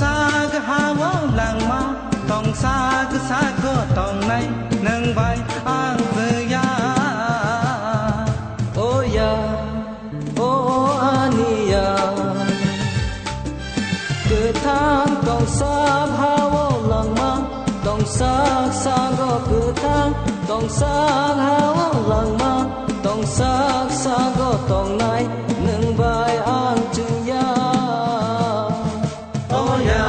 xa cứ ha võ làng ma tòng xa cứ xa có tòng này nâng vai an từ ya ô ya ô ania cứ thang tòng xa ha võ làng ma tòng xa xa có cứ thang tòng xa ha võ làng ma tòng xa xa có tòng này nâng vai an chữ ya ô ya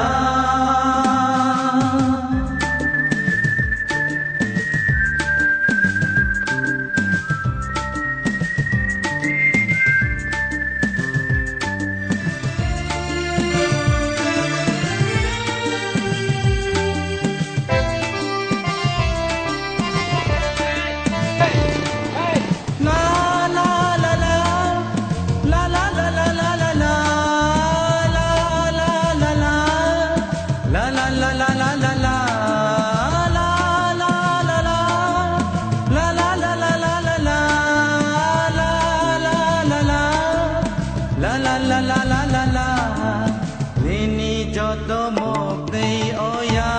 Jodoh mukti oya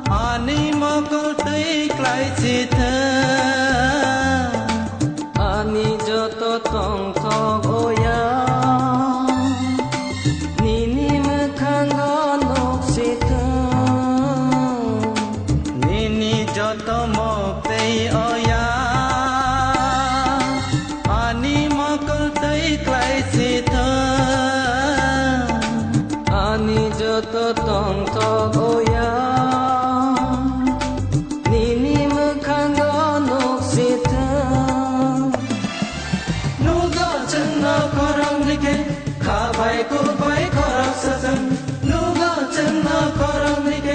Ani mokul tui klai si thơ Ani jodoh tong thok oya Nini mekhang gonok si thơ Nini jodoh mukti oya Ani mokul tui klai si thơ Ani jodoh tong thok oya Nini mekhang gonok si thơ Nuga chana korang like Kha bai ku bai korang sasam Nuga chana korang like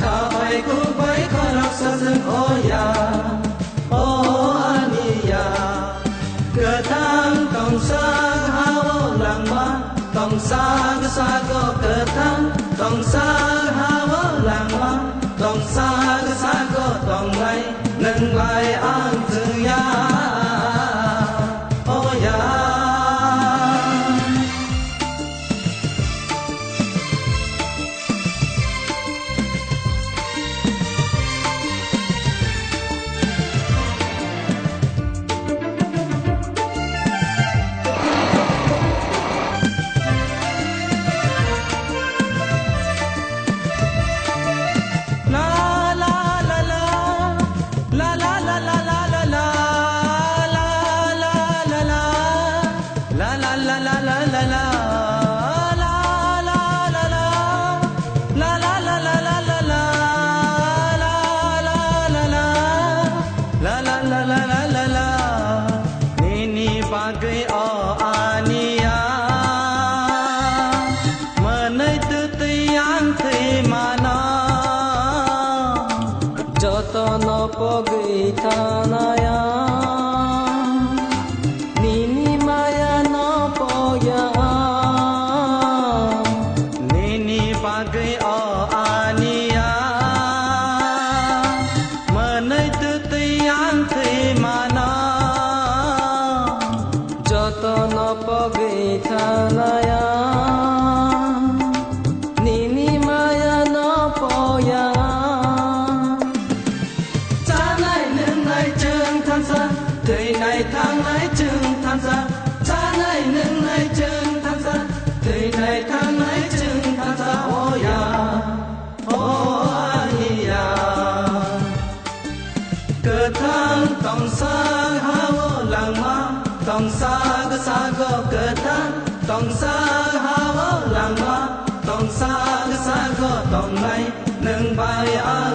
Kha bai ku bai korang sasam Oh ya Oh aniya Ketang tong sa hao lang ma Tong sa ke sa ko ketang Tong sa hao lang ma Tong sa ke sa ko tong lai Nâng vai an tự ya Oh ya Nini bagai o ania Menai tu tiang thi mana Jodoh no pogi tanaya Nini maya no poya Nini bagai o ania Menai tu tiang thi mana Jodoh no pogi tanaya Nini maya no poya Cha này nương này trường tham gia Thời này tháng này trường tham gia Cha này nương này trường tham gia Thời này tháng này trường tham gia Oh ya Oh ania Cơ thang tòng sa hao làng ma Tòng sa cơ sa go cơ thang Tòng sa hao làng ma Tòng sa cơ sa go tòng này Nâng vai an